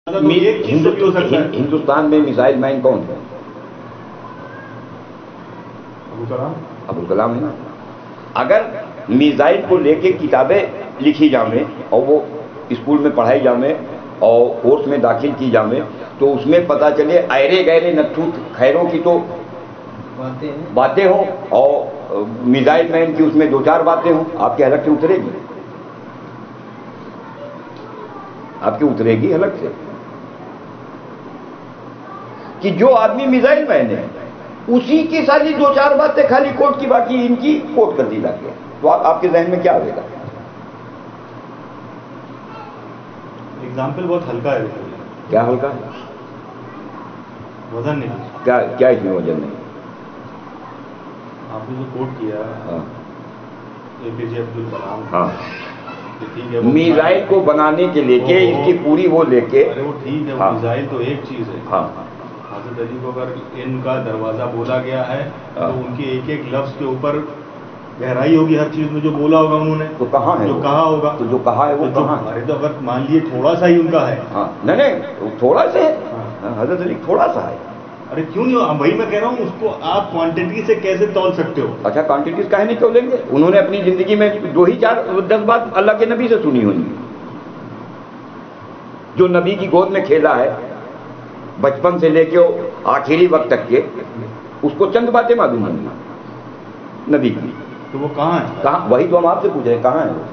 ہندوستان میں missile man کون ہے؟ ابو کلام ہے نا. اگر میزائل کو لے کے کتابیں لکھی جائیں اور وہ اسکول میں پڑھائی جائیں اور کورس میں داخل کی جائیں تو اس میں پتہ چلے ایرے گہرے نٹھو خیروں کی تو باتیں ہوں اور میزائل مین کی اس میں دو چار باتیں ہوں، آپ کی حلق سے اترے گی؟ آپ کی اترے گی حلق سے؟ کہ جو آدمی میزائل مین ہے اسی کی ساری دو چار باتیں خالی کوٹ کی، باقی ان کی کوٹ کر دی جاتی ہے، تو آپ کے ذہن میں کیا آئے گا؟ ایگزامپل بہت ہلکا ہے. کیا ہلکا ہے؟ وزن نہیں. کیا اس میں وزن نہیں؟ آپ نے جو کوٹ کیا APJ عبد الکلام، ہاں، میزائل کو بنانے کے لے کے اس کی پوری وہ لے کے، ارے وہ ٹھیک ہے، میزائل تو ایک چیز ہے. ہاں، حضرت علی کو اگر ان کا دروازہ بولا گیا ہے تو ان کے ایک ایک لفظ کے اوپر گہرائی ہوگی، ہر چیز میں جو بولا ہوگا انہوں نے تو کہاں ہے؟ جو کہا ہوگا، تو جو کہا ہے وہ کہاں ہے؟ ارے تو اگر مان لیے تھوڑا سا ہی ان کا ہے. ہاں نہیں تھوڑا سا ہے، حضرت علی تھوڑا سا ہے. ارے کیوں نہیں؟ وہی میں کہہ رہا ہوں، اس کو آپ کوانٹٹی سے کیسے تول سکتے ہو؟ اچھا کوانٹٹیز کہے نہیں تولیں گے؟ انہوں نے اپنی زندگی میں 2 ہی 4 10 بات اللہ کے نبی سے سنی ہوئی، جو نبی کی گود میں کھیلا ہے بچپن سے لے کے آخری وقت تک کے، اس کو چند باتیں معلوم ہوں گی نبی کی. تو وہ کہاں ہے؟ کہاں؟ وہی تو ہم آپ سے پوچھ رہے ہیں، کہاں ہے وہ؟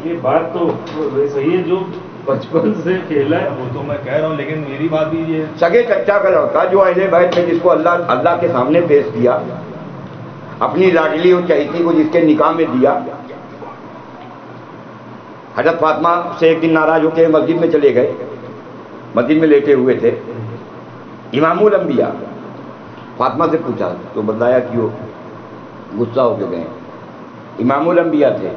یہ بات تو صحیح ہے، جو بچپن سے کھیلا ہے وہ تو میں کہہ رہا ہوں، لیکن میری بات بھی یہ سگے چچا کا لڑکا جو اہل بیت میں جس کو اللہ کے سامنے پیش کیا، اپنی لاڈلی اور چہیتی کو جس کے نکاح میں دیا، حضرت فاطمہ سے ایک دن ناراض ہو کے مسجد میں چلے گئے، مسجد میں لیٹے ہوئے تھے، امام الانبیاء. فاطمہ سے پوچھا تو بتلایا کہ وہ غصہ ہو کے گئے. امام الانبیاء تھے،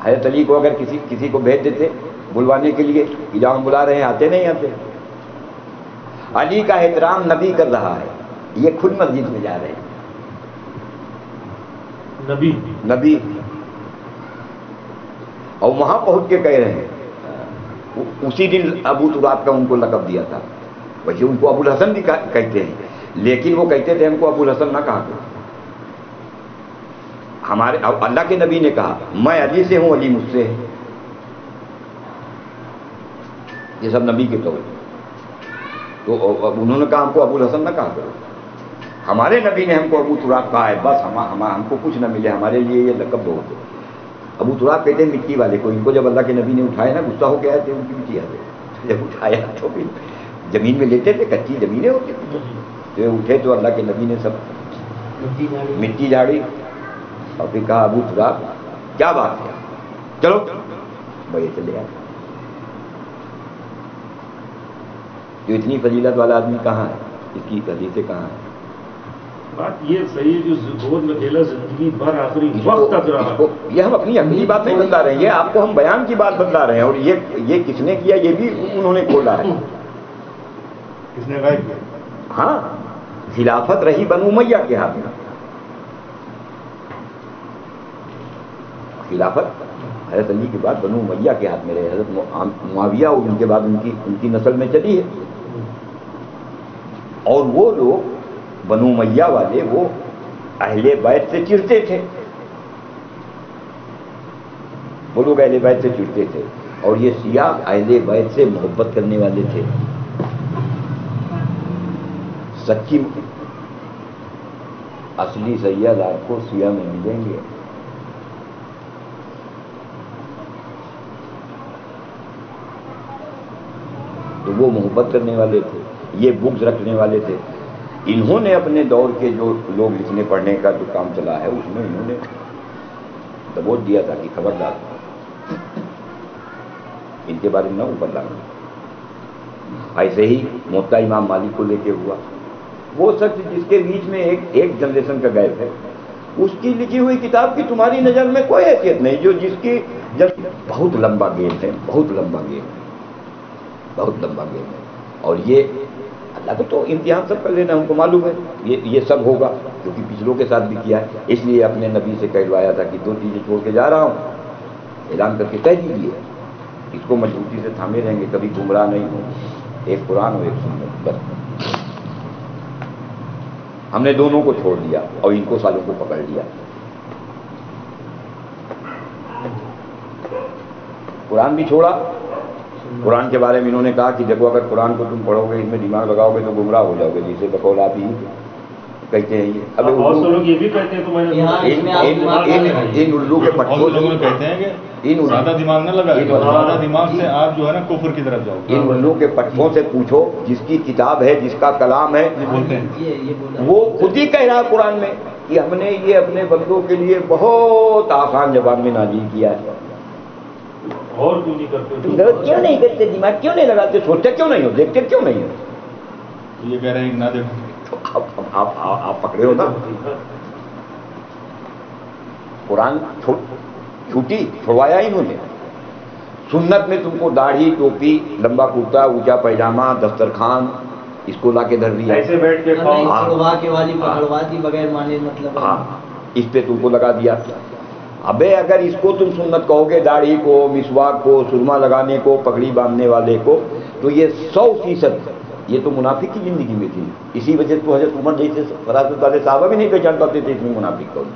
حضرت علی کو اگر کسی کو بھیج دیتے بلوانے کے لیے کہ جاؤ بلا رہے ہیں، آتے نہیں آتے. علی کا احترام نبی کر رہا ہے، یہ خود مسجد میں جا رہے ہیں. نبی اور وہاں پہنچ کے کہہ رہے ہیں، اسی دن ابو تراب کا ان کو لقب دیا تھا. ویسے ان کو ابو الحسن بھی کہتے ہیں، لیکن وہ کہتے تھے ہم کو ابو الحسن نہ کہا کرو. ہمارے اللہ کے نبی نے کہا میں علی سے ہوں، علی مجھ سے ہے. یہ سب نبی کے طور. تو انہوں نے کہا ہم کو ابو الحسن نہ کہا کرو. ہمارے نبی نے ہم کو ابو تراب کہا ہے، بس ہم کو کچھ نہ ملے، ہمارے لیے یہ لقب بہت ہے. ابو تراب کہتے ہیں مٹی والے کو. ان کو جب اللہ کے نبی نے اٹھایا نا، غصہ ہو کے آئے تھے، ان کی مٹی آ گئی. جب اٹھایا تو پھر زمین میں لیتے تھے، کچی زمینیں ہوتی تھیں، تو اٹھے تو اللہ کے نبی نے سب مٹی جھاڑی اور پھر کہا ابو تراب کیا بات ہے، چلو بھائی چلے آئے. جو اتنی فضیلت والا آدمی کہاں ہے؟ اس کی حدیثیں کہاں ہیں؟ بات یہ صحیح ہے، جو گود میں کھیلا زندگی بھر آخری وقت تک رہا. یہ ہم اپنی عقلی بات نہیں بتلا رہے ہیں، یہ آپ کو ہم بیان کی بات بتلا رہے ہیں. اور یہ کس نے کیا یہ بھی انہوں نے کھولا ہے. کس نے غائب کیا؟ ہاں، خلافت رہی بنو امیہ کے ہاتھ میں. خلافت حضرت علی کے بعد بنو امیہ کے ہاتھ میں رہے. حضرت معاویہ اور ان کے بعد ان کی نسل میں چلی ہے. اور وہ لوگ بنو امیہ والے وہ اہل بیت سے چڑھتے تھے، وہ لوگ اہل بیت سے چڑھتے تھے. اور یہ شیعہ اہل بیت سے محبت کرنے والے تھے. سچی اصلی سید آپ کو شیعہ میں ملیں گے. تو وہ محبت کرنے والے تھے، یہ بغض رکھنے والے تھے. انہوں نے اپنے دور کے جو لوگ لکھنے پڑھنے کا جو کام چلا ہے اس میں انہوں نے دبوچ دیا تھا کہ خبردار ان کے بارے میں نہ اوپر لانا. ایسے ہی موطا امام مالک کو لے کے ہوا. وہ شخص جس کے بیچ میں ایک جنریشن کا گیپ ہے، اس کی لکھی ہوئی کتاب کی تمہاری نظر میں کوئی حیثیت نہیں. جو جس کی بہت لمبا گیم ہے، بہت لمبا گیم ہے، بہت لمبا گیم ہے. اور یہ اللہ کو تو امتحان سب کر لینا، ہم کو معلوم ہے یہ سب ہوگا، کیونکہ پچھلوں کے ساتھ بھی کیا ہے. اس لیے اپنے نبی سے کہلوایا تھا کہ 2 چیزیں چھوڑ کے جا رہا ہوں، اعلان کر کے کہہ دیجیے इसको मजबूती से थामे रहेंगे, कभी गुमराह नहीं हो। एक कुरान और एक सुन्नत, बस। हमने दोनों को छोड़ दिया और इनको सालों को पकड़ लिया। कुरान भी छोड़ा। कुरान के बारे में इन्होंने कहा कि देखो अगर कुरान को तुम पढ़ोगे, इसमें दिमाग लगाओगे तो गुमराह हो जाओगे, जिसे बकौल आप ही कहते हैं ये। अब बहुत से लोग ये भी कहते हैं तो मैंने इन उर्दू के पट्टों लोग कहते हैं कि ज्यादा दिमाग न लगाए, ज्यादा दिमाग से आप जो है ना कुफर की तरफ जाओ। इन उर्दू के पट्टों से पूछो, जिसकी किताब है, जिसका कलाम है, बोलते हैं वो खुद ही कह रहा है कुरान में कि हमने ये अपने बंदों के लिए बहुत आसान जवाब में नाजिल किया है। और क्यों नहीं करते? तुम क्यों नहीं करते, दिमाग क्यों नहीं लगाते, सोचते क्यों नहीं हो, देखते क्यों नहीं हो? तो ये कह रहे हैं कि ना देखो। तो आप पकड़े हो ना। कुरान छूटी, छुड़वाया इन्होंने। सुन्नत में तुमको दाढ़ी, टोपी, लंबा कुर्ता, ऊंचा पैजामा, दस्तरखान, इसको ला के धर दिया। ऐसे बैठ के छुड़वा के वाली पकड़वा दी बगैर माने, मतलब हाँ, इस पे तुमको लगा दिया। अबे अगर इसको तुम सुन्नत कहोगे, दाढ़ी को, मिसवाक को, सुरमा लगाने को, पगड़ी बांधने वाले को, तो ये 100% ये तो मुनाफिक की जिंदगी में थी। इसी वजह से तो हज़रत उमर जैसे फरासत वाले साहबा भी नहीं पहचान पाते थे इसमें मुनाफिक कौन।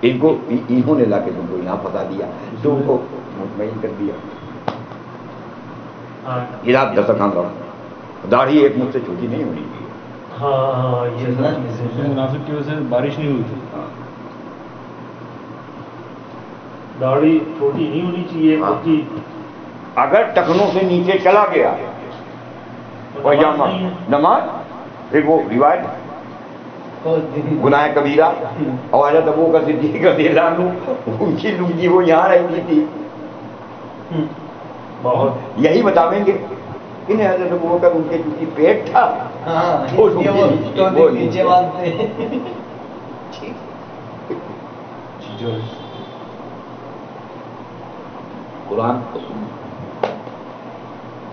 इनको इन्होंने ला के तुमको यहाँ फंसा दिया, तुमको मुतमईन कर दिया। हिलाफ दस्तरखान रहा, दाढ़ी एक मुझसे छोटी नहीं होनी चाहिए। हाँ, ये मुनाफिक की वजह से बारिश नहीं हुई थी। दाढ़ी छोटी नहीं होनी चाहिए क्योंकि अगर टखनों से नीचे चला गया पैजामा, नमाज, फिर वो रिवायत गुनाह कबीरा। और हज़रत अबू बकर सिद्दीक़ रज़ियल्लाहु अन्हु, उनकी लुंगी वो यहाँ रही थी, बहुत यही बतावेंगे इन्हें हज़रत अबू बकर उनके चूंकि पेट था वो नीचे बांधते। कुरान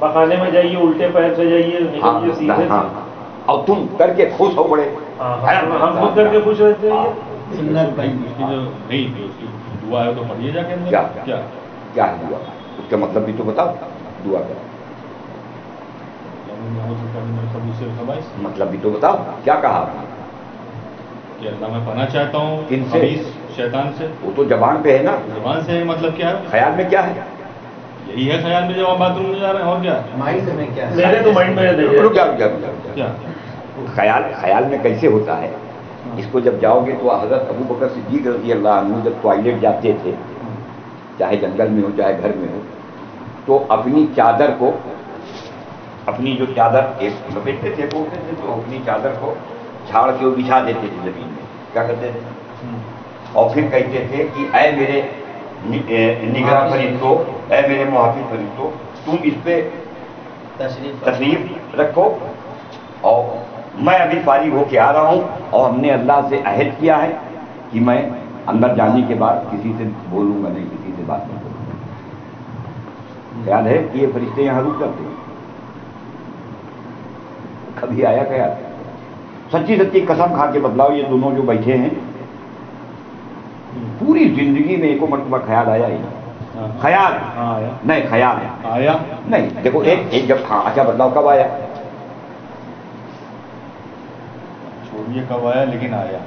पखाने में जाइए, उल्टे पैर से जाइए, निकलिए सीधे। और तुम करके खुश हो बड़े। हम खुद करके खुश रहते हैं। सुन्नत भाई उसकी जो नहीं थी, उसकी दुआ है तो पढ़िए जाके अंदर। क्या क्या क्या है दुआ? उसका मतलब भी तो बताओ, दुआ क्या मतलब भी तो बताओ, क्या कहा आपने? कि अल्लाह मैं पढ़ना चाहता हूँ किनसे? शैतान से। वो तो जबान पे है ना, जुबान से मतलब क्या है? ख्याल में क्या है? यही है ख्याल में जब आप बाथरूम में जा रहे हैं, और क्या है? माइंड में क्या है? मेरे तो माइंड में रुक जाओ। क्या ख्याल में कैसे होता है? इसको जब जाओगे तो हज़रत अबू बकर सिद्दीक़ रज़ियल्लाहु अन्हु जब टॉयलेट जाते थे, चाहे जंगल में हो चाहे घर में हो, तो अपनी चादर को, अपनी जो चादर एक लपेटते थे बोलते थे, तो अपनी चादर को झाड़ के बिछा देते थे जमीन में। क्या करते थे? और फिर कहते थे कि ऐ मेरे निगरान फरिश्तों, ऐ मेरे मुहाफिज फरिश्तों, तुम इस पे तशरीफ रखो और मैं अभी फारिग होके आ रहा हूँ और हमने अल्लाह से अहद किया है कि मैं अंदर जाने के बाद किसी से बोलूंगा नहीं, किसी से बात नहीं करूंगा। ख्याल है कि ये फरिश्ते यहाँ रुक जाते हैं? कभी आया ख्याल? सच्ची सच्ची कसम खा के बतलाओ, ये दोनों जो बैठे हैं पूरी जिंदगी में एको मरतबा ख्याल आया ही? ख्याल आया नहीं, ख्याल आया नहीं। देखो एक जब, हाँ अच्छा बदलाव कब आया? छोड़िए कब आया, लेकिन आया।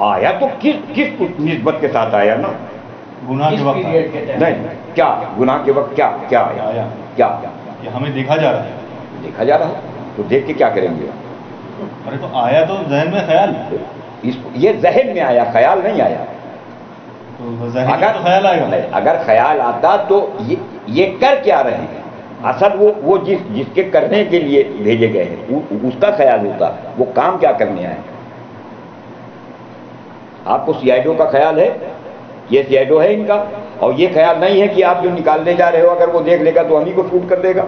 आया तो किस निस्बत के साथ आया ना? गुनाह के वक्त नहीं, क्या गुनाह के वक्त क्या आया? क्या ये हमें देखा जा रहा है। देखा जा रहा है तो देख के क्या करेंगे? अरे तो आया तो जहन में ख्याल, ये जहन में आया, ख्याल नहीं आया। तो जहन में तो ख्याल आएगा। अगर ख्याल आता तो ये कर क्या रहे हैं? असल वो जिसके करने के लिए भेजे गए हैं उसका ख्याल होता, वो काम क्या करने आए। आपको सीआईडी का ख्याल है, ये सीआईडी है इनका, और ये ख्याल नहीं है कि आप जो निकालने जा रहे हो अगर वो देख लेगा तो हम ही को शूट कर देगा।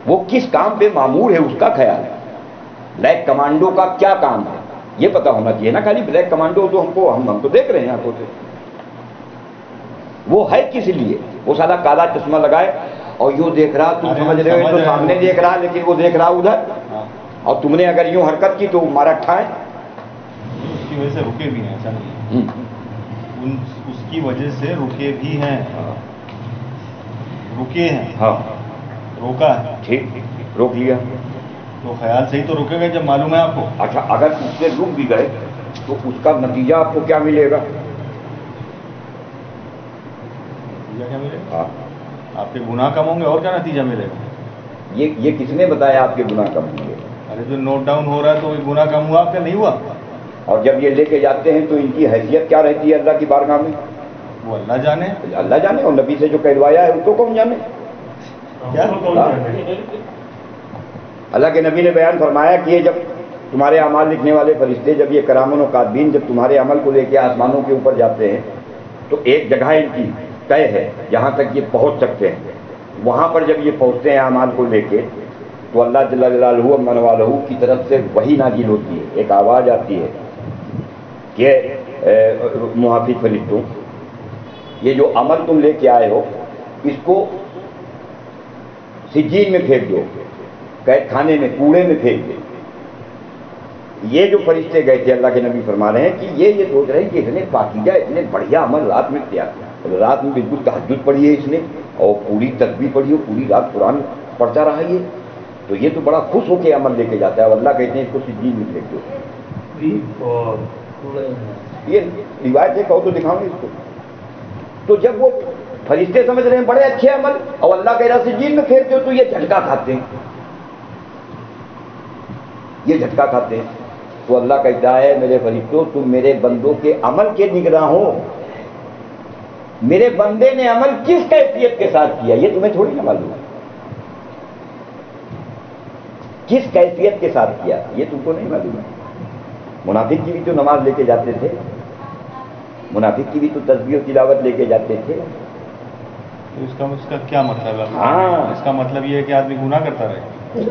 वो किस काम पे मामूर है उसका ख्याल है। ब्लैक कमांडो का क्या काम है ये पता होना चाहिए ना। खाली ब्लैक कमांडो तो हम तो देख रहे हैं आंखों से, वो है किस लिए? वो साला काला चश्मा लगाए और यूं देख रहा, तुम समझ रहे हो तो सामने देख रहा, लेकिन वो देख रहा उधर, और तुमने अगर यूं हरकत की तो मारा ठाए। उसकी वजह से रुके भी हैं, ऐसा नहीं है। की वजह से रुके भी हैं, रुके हैं, हाँ रोका है, ठीक, रोक लिया। तो ख्याल से ही तो रुकेगा जब मालूम है आपको। अच्छा, अगर उससे रुक भी गए तो उसका नतीजा आपको क्या मिलेगा? नतीजा क्या मिलेगा? हाँ, आपके गुनाह कम होंगे, और क्या नतीजा मिलेगा? ये किसने बताया आपके गुनाह कम होंगे? अरे जो नोट डाउन हो रहा है तो गुनाह कम हुआ आपका, नहीं हुआ? और जब ये लेके जाते हैं तो इनकी हैसियत क्या रहती है अल्लाह की बारगाह में? वो अल्लाह जाने। अल्लाह जाने, और नबी से जो कहलवाया है उसको कौन जाने? क्या? अल्लाह के नबी ने बयान फरमाया कि ये जब तुम्हारे अमाल लिखने वाले फरिश्ते, जब ये करामुन और कातबीन जब तुम्हारे अमल को लेके आसमानों के ऊपर जाते हैं तो एक जगह इनकी तय है जहाँ तक ये पहुँच सकते हैं। वहाँ पर जब ये पहुँचते हैं अमाल को लेके तो अल्लाह जल्ला जलालहू मन वालहू की तरफ से वही नाजिल होती है, एक आवाज़ आती है कि मुहाफिज फरिश्तों, ये जो अमल तुम लेके आए हो इसको सिज्जीन में फेंक दो, कैद खाने में, कूड़े में फेंक दो। ये जो फरिश्ते गए थे, अल्लाह के नबी फरमा रहे हैं कि ये सोच रहे हैं कि इतने पाकीज़ा, इतने बढ़िया अमल रात में किया, रात में बिल्कुल तहज्जुद पढ़ी है इसने और पूरी तस्बीह पढ़ी हो, पूरी रात कुरान पढ़ता रहा ये, तो ये तो बड़ा खुश होकर अमल लेके जाता है। अल्लाह कहते हैं इसको सिज्जीन में फेंक दो। ये रिवायत है, कहो तो दिखाओ इसको। तो जब वो फरिश्ते समझ रहे हैं बड़े अच्छे अमल और अल्लाह कह रहा सिज्जीन में फेंक दो, तो ये झटका खाते हैं, ये झटका खाते हैं। तो अल्लाह कहता है मेरे फरिश्तों, तुम मेरे बंदों के अमल के निगरां हो। मेरे बंदे ने अमल किस कैफियत के साथ किया ये तुम्हें थोड़ी ना मालूम है, किस कैफियत के साथ किया ये तुमको नहीं मालूम है। मुनाफिक की भी तो नमाज लेके जाते थे, मुनाफिक की भी तो तस्बीह और तिलावत लेके जाते थे। तो इसका क्या मतलब है? हाँ, इसका मतलब ये है कि आदमी गुनाह करता रहे।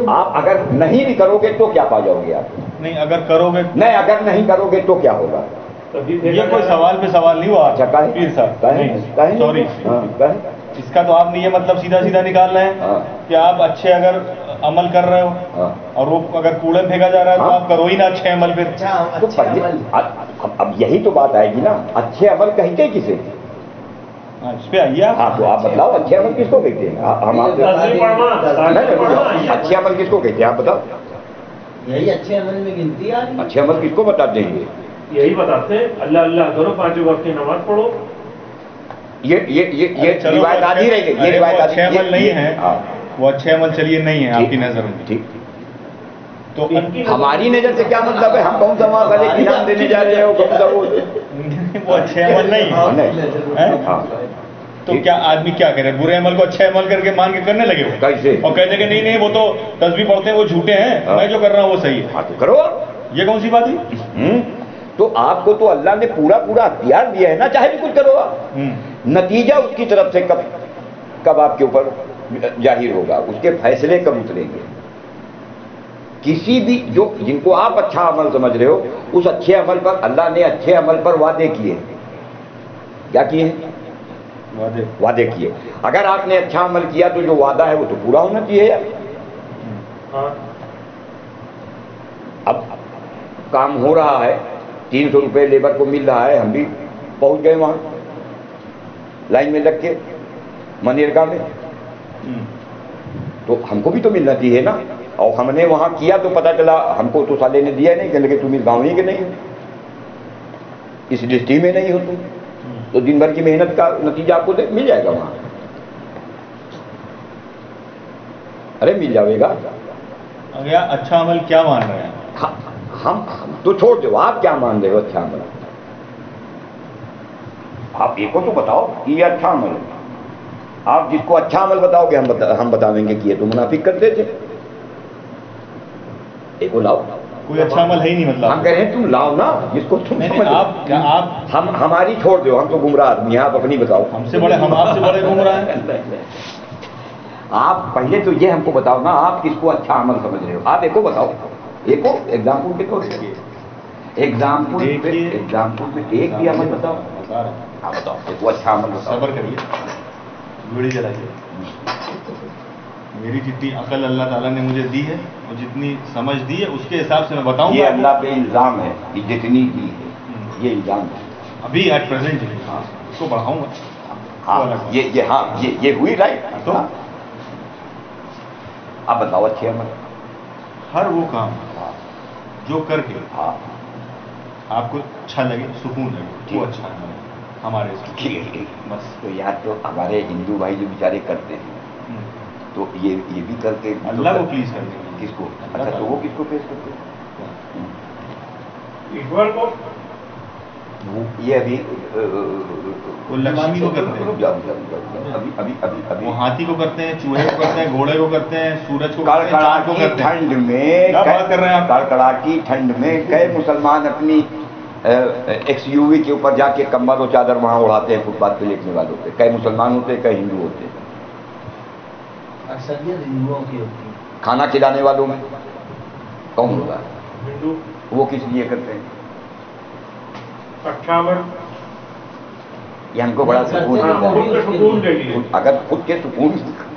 आप अगर नहीं भी करोगे तो क्या पा जाओगे आप? नहीं, अगर करोगे नहीं, अगर नहीं करोगे तो क्या होगा? ये कोई सवाल पे सवाल नहीं हुआ। अच्छा, काहे? पीर साहब, काहे? सॉरी, काहे? इसका तो आपने ये मतलब सीधा सीधा निकाल रहे हैं हाँ। कि आप अच्छे अगर अमल कर रहे हो हाँ। और वो अगर कूड़े में फेंका जा रहा है तो हाँ। आप करो ही ना अच्छे अमल फिर। तो पहले अब यही तो बात आएगी ना, अच्छे अमल कहते किसे? हाँ, इस पे आइए आप। हाँ, तो आप बताओ अच्छे अमल किसको कहते हैं? हम आपसे अच्छे अमल किसको कहते हैं आप बताओ? यही अच्छे अमल में गिनती आ रही है। अच्छे अमल किसको बता देंगे? यही बताते हैं, अल्लाह अल्लाह करो, 5 वक्त की नमाज पढ़ो। ये चलो, रिवायत आती रहेगी, ये अरे रिवायत वो आती अच्छे अमल नहीं है, हाँ, वो अच्छे अमल चलिए नहीं है आपकी नजर में, ठीक। तो हमारी नजर से क्या मतलब है? हम कौन सा वहाँ गले की नाम देने जा रहे हो, कौन सा वो अच्छे अमल नहीं हाँ, नहीं। है। हाँ, तो क्या आदमी क्या करे, बुरे अमल को अच्छे अमल करके मान के करने लगे वो, कैसे? और कहते कि नहीं नहीं वो तो तस्बीह पढ़ते हैं, वो झूठे हैं, हाँ। मैं जो कर रहा हूँ वो सही है। हाँ, तो करो आप। ये कौन सी बात है? तो आपको तो अल्लाह ने पूरा अख्तियार दिया है ना, चाहे भी कुछ करो आप। नतीजा उसकी तरफ से कब आपके ऊपर जाहिर होगा, उसके फैसले कब उतरेंगे। किसी भी जिनको आप अच्छा अमल समझ रहे हो, उस अच्छे अमल पर अल्लाह ने अच्छे अमल पर वादे किए। क्या किए? वादे किए। अगर आपने अच्छा अमल किया तो जो वादा है वो तो पूरा होना चाहिए यार। अब काम हो रहा है, 300 रुपये लेबर को मिल रहा है, हम भी पहुंच गए वहां लाइन में लग के मनेरगा में, तो हमको भी तो मिलना चाहिए ना। और हमने वहां किया तो पता चला हमको तो साले ने दिया नहीं, कहने लगे तुम इस गाँव ही के नहीं हो, इस डिस्ट्रिक्ट में नहीं हो तुम, तो दिन भर की मेहनत का नतीजा आपको मिल जाएगा वहां। अरे मिल जाएगा। अगर अच्छा अमल क्या मान रहे हैं? हम तो छोड़ दो, आप क्या मान रहे हो अच्छा अमल? आप एक को तो बताओ कि ये अच्छा अमल है। आप जिसको अच्छा अमल बताओगे हम बतावेंगे कि ये तो मुनाफिक करते थे। एक को लाओ, कोई अच्छा अमल है ही नहीं मतलब। हम कह रहे हैं तुम लाओ ना जिसको तुम नहीं, समझो। आप हम हमारी छोड़ दो, हम तो गुमराह आदमी हैं, आप अपनी बताओ। हम आपसे बड़े गुमराह हैं। आप पहले तो ये हमको बताओ ना, आप किसको अच्छा अमल समझ रहे हो? आप एको बताओ, एको एग्जाम्पल के तौर पे, एग्जाम्पल पे एक भी अमल बताओ। हाँ बताओ, एको अच्छा अमल बताओ। सब्र करिए, जोड़ी जलाइए। मेरी जितनी अकल अल्लाह ताला ने मुझे दी है और जितनी समझ दी है उसके हिसाब से मैं बताऊंगा। ये अल्लाह पे इल्जाम है कि जितनी दी है, ये इल्जाम है अभी एट प्रेजेंट। हाँ, इसको बढ़ाऊंगा। हाँ ये हुई राइट। तो अब बताओ अच्छे अमल। हर वो काम जो करके हाँ आपको अच्छा लगे, सुकून लगे, वो अच्छा है हमारे साथ। ठीक है बस। तो यार तो हमारे हिंदू भाई जो बेचारे करते हैं तो ये भी करके अल्लाह को प्लीज करते हैं। किसको? अच्छा तो वो किसको पेश करते हैं? ईश्वर को। ये अभी वो लक्ष्मी को करते हैं, अभी वो हाथी को करते हैं, चूहे को करते हैं, घोड़े को करते हैं, सूरज को करते हैं, चांद को कड़कड़ाती करते हैं। ठंड में क्या बात कर रहे हैं आप? कड़कड़ाती ठंड में कई मुसलमान अपनी XUV के ऊपर जाके कंबल और चादर वहां उड़ाते हैं फुटपाथ पे लेटने वालों पे। कई मुसलमान होते हैं, कई हिंदू होते हैं। अक्सरियत हिंदुओं की होती है। खाना खिलाने वालों में कौन होगा? हिंदू। वो किस लिए करते हैं? अच्छा अमल। ये हमको बड़ा सुकून हाँ, देता खुद के सुकून के लिए। है। अगर खुद के सुकून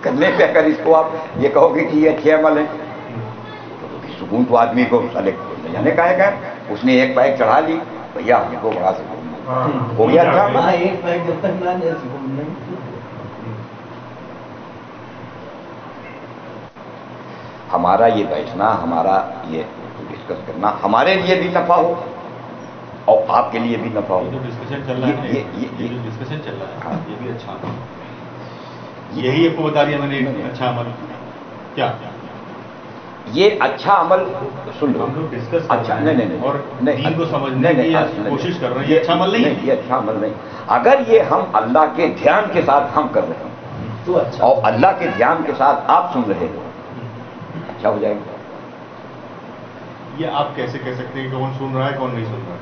करने पे अगर इसको आप ये कहोगे कि ये अच्छे अमल है, तो सुकून तो आदमी को साले जाने का है। उसने एक बाइक चढ़ा ली, भैया हमको बड़ा सुकून हो गया। अच्छा अमल। हाँ, एक पैक जब तक ना दे सुकून नहीं। हमारा ये बैठना, हमारा ये डिस्कस करना हमारे लिए भी नफा हो और आपके लिए भी नफा ये जो हो। डिस्कशन चल रहा है, ये जो डिस्कशन चल रहा है, ये भी अच्छा अमल। यही आपको बता दिया मैंने, एक अच्छा अमल क्या? ये अच्छा अमल सुन लो। हम लोग डिस्कस अच्छा नहीं और दीन को समझने की कोशिश कर रहे हैं, ये अच्छा अमल नहीं है। ये अच्छा अमल नहीं। अगर ये हम अल्लाह के ध्यान के साथ हम कर रहे हैं तो अच्छा। और अल्लाह के ध्यान के साथ आप सुन रहे हो, अच्छा हो जाएगा। ये आप कैसे कह सकते हैं कि कौन सुन रहा है, कौन नहीं सुन रहा है?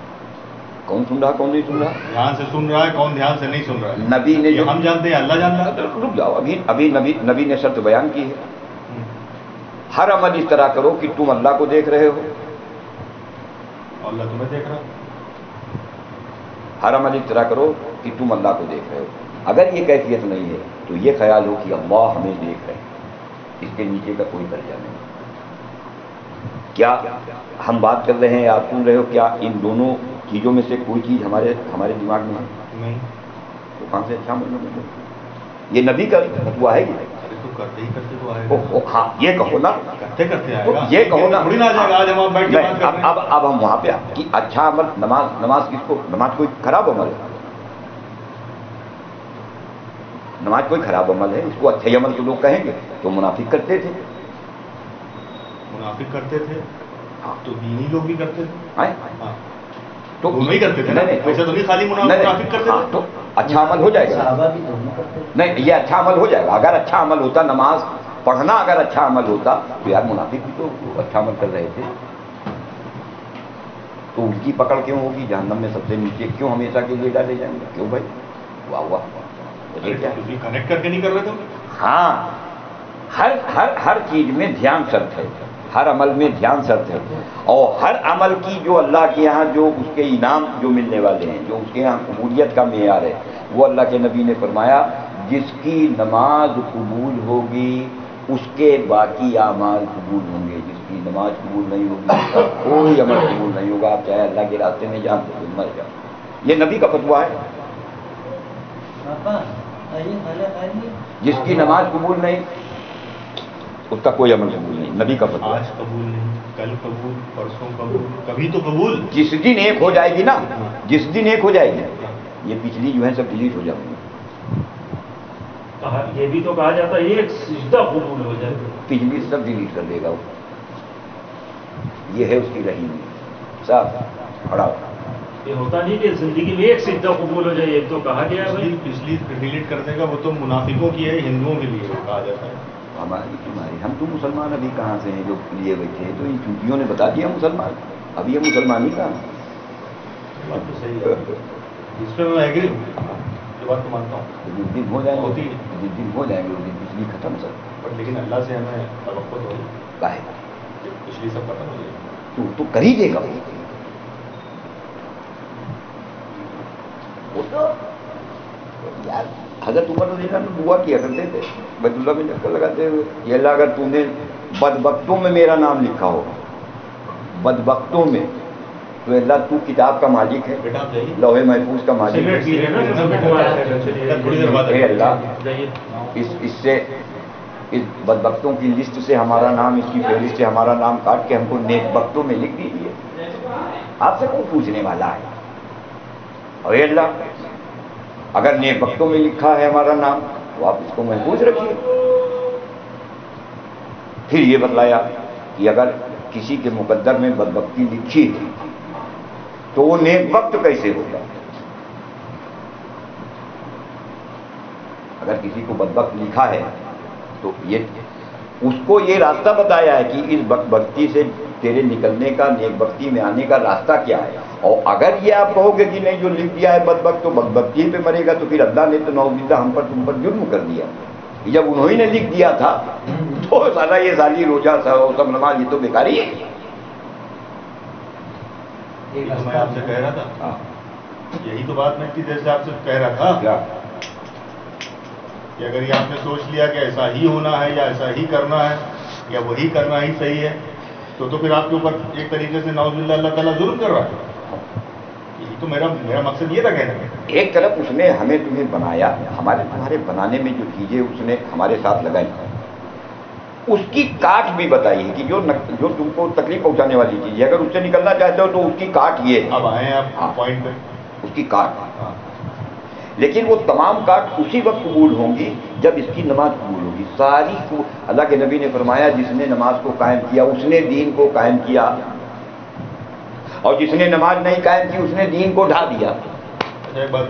कौन सुन रहा, कौन नहीं सुन रहा? ध्यान से सुन रहा है, कौन ध्यान से नहीं सुन रहा है? नबी ने ये जो हम जानते हैं, अल्लाह जानता है। रुक जाओ, अभी नबी ने शर्त बयान की है। हर अमल इस तरह करो कि तुम अल्लाह को देख रहे हो और अल्लाह तुम्हें देख रहा है। हर अमल इस तरह करो कि तुम अल्लाह को देख रहे हो। अगर ये कैफियत नहीं है तो ये ख्याल हो कि अल्लाह हमें देख रहे हैं, इसके नीचे का कोई दर्जा नहीं। क्या हम बात कर रहे हैं, आप सुन रहे हो, क्या इन दोनों चीजों में से कोई चीज हमारे दिमाग में है? नहीं। तो कहां से अच्छा मतलब? ये नबी का फतवा है। अरे तो करते ही करते तो आएगा। हाँ ये कहो ना, करते करते आएगा। ये कहो ना, थोड़ी ना आ जाएगा। आज हम आप बैठ के बात कर रहे हैं। अब हम वहां पे कि अच्छा अमल नमाज किसको? नमाज कोई खराब अमल है? नमाज कोई खराब अमल है? इसको अच्छा अमल तो लोग कहेंगे। तो मुनाफिक करते थे, मुनाफिक करते थे। हाँ, तो दीनी लोग भी करते थे। हाँ? तो दोनों ही करते थे ना? ऐसा तो नहीं खाली मुनाफिक करते थे। तो अच्छा अमल हो जाएगा। सहाबा भी दोनों करते थे। नहीं, ये अच्छा अमल हो जाएगा। अगर अच्छा अमल होता, नमाज पढ़ना अगर अच्छा अमल होता तो यार मुनाफिक भी तो अच्छा अमल कर रहे थे। तो उनकी पकड़ क्यों होगी? जहन्नम में सबसे नीचे क्यों हमेशा के लिए डाले जाएंगे? क्यों भाई? वाह वाह, मुझे क्या कनेक्ट करके नहीं कर रहे थे? हाँ, हर चीज में ध्यान शर्त है, हर अमल में ध्यान शर्त है। और हर अमल की जो अल्लाह के यहाँ जो उसके इनाम जो मिलने वाले हैं, जो उसके यहाँ कबूलियत का मेयार है, वो अल्लाह के नबी ने फरमाया जिसकी नमाज कबूल होगी उसके बाकी आमाल कबूल होंगे। जिसकी नमाज कबूल नहीं होगी उसका कोई अमल कबूल नहीं होगा। आप चाहे अल्लाह के रास्ते में जाओ तो मर जाओ। ये नबी का फतवा है। जिसकी नमाज कबूल नहीं उसका कोई अमल कबूल नहीं। नबी का फतवा। आज कबूल नहीं, कल कबूल, परसों कबूल, कभी तो कबूल। जिस दिन एक हो जाएगी ना, जिस दिन एक हो जाएगी, ये पिछली जो है सब डिलीट हो जाएंगी। ये भी तो कहा जाता है एक सिजदा कबूल हो जाए, पिछली सब डिलीट कर देगा वो। ये है उसकी रहीम साहब बड़ा। ये होता नहीं कि जिंदगी में एक सिजदा कबूल हो जाए, एक तो कहा गया है भाई। पिछली डिलीट कर देगा, वो तो मुनाफिकों की है, हिंदुओं के लिए कहा जाता है। हमारी तुम्हारी, हम तो मुसलमान अभी कहाँ से हैं जो लिए बैठे हैं? तो इन चूतियों ने बता दिया मुसलमान। अभी ये मुसलमान ही कहाँ? बात तो सही है, इस पर मैं एग्री हूँ, ये बात तो मानता हूँ। जिस दिन हो जाएंगे, होती है। जिस दिन हो जाएंगे उस दिन पिछली खत्म सब। बट लेकिन अल्लाह से हमें तवक्कुल हो, काहे? पिछली सब खत्म हो जाएगी। तो कर ही देगा वो तो। यार हजरत उमर रज़ियल्लाहु अन्हु दुआ किया करते थे बैतुल्लाह में चक्कर लगाते हुए, ये अल्लाह अगर तूने बदबख्तों में मेरा नाम लिखा हो, बदबख्तों में تو اللہ تو کتاب کا مالک ہے, بیٹا آپ جائیے, لوح محفوظ کا مالک سگریٹ پی ہے. رہے ہیں نا, تھوڑی دیر بعد اے اللہ, جائیے. اس سے اس بدبختوں کی لسٹ سے ہمارا نام, اس کی فہرست سے ہمارا نام کاٹ کے ہم کو نیک بختوں میں لکھ دیجیے. آپ سے کون پوچھنے والا ہے؟ اور اے اللہ, اگر نیک بختوں میں لکھا ہے ہمارا نام تو آپ اس کو محفوظ رکھیے. پھر یہ بتلایا کہ اگر کسی کے مقدر میں بدبختی لکھی ہے تو وہ نیک وقت کیسے ہوگا؟ اگر کسی کو بدبخت لکھا ہے تو یہ اس کو یہ راستہ بتایا ہے کہ اس بدبختی سے تیرے نکلنے کا, نیک بختی میں آنے کا راستہ کیا ہے. اور اگر یہ آپ کہو گے کہ نہیں جو لکھ دیا ہے بدبخت تو بدبختی پہ مرے گا, تو پھر اللہ نے تو نعوذ باللہ ہم پر تم پر جرم کر دیا. جب انہوں ہی نے لکھ دیا تھا تو سارا یہ سالی روزہ سب نماز یہ تو بیکاری ہے. یہ تو میں آپ سے کہہ رہا تھا, یہی تو بات میں اتنی دیر سے آپ سے کہہ رہا تھا کیا کہ اگر یہ آپ نے سوچ لیا کہ ایسا ہی ہونا ہے یا ایسا ہی کرنا ہے یا وہی کرنا ہی صحیح ہے, تو پھر آپ کے اوپر ایک طریقے سے نعوذ باللہ اللہ تعالیٰ ظلم کر رہا ہے. یہی تو میرا مقصد یہ تھا کہنے کا. ایک طرف اس نے ہمیں تمہیں بنایا, ہمارے بنانے میں جو چیزیں اس نے ہمارے ساتھ لگائی, اس کی کاٹ بھی بتائی ہے کہ جو تم کو تکلیف پہنچانے والی چیز ہے, اگر اس سے نکلنا چاہتے ہو تو اس کی کاٹ یہ ہے. اب آئے ہیں آپ پوائنٹ پہ, اس کی کاٹ. لیکن وہ تمام کاٹ اسی وقت قبول ہوں گی جب اس کی نماز قبول ہوگی. ساری اللہ کے نبی نے فرمایا جس نے نماز کو قائم کیا اس نے دین کو قائم کیا, اور جس نے نماز نہیں قائم کی اس نے دین کو ڈھا دیا. ایک بات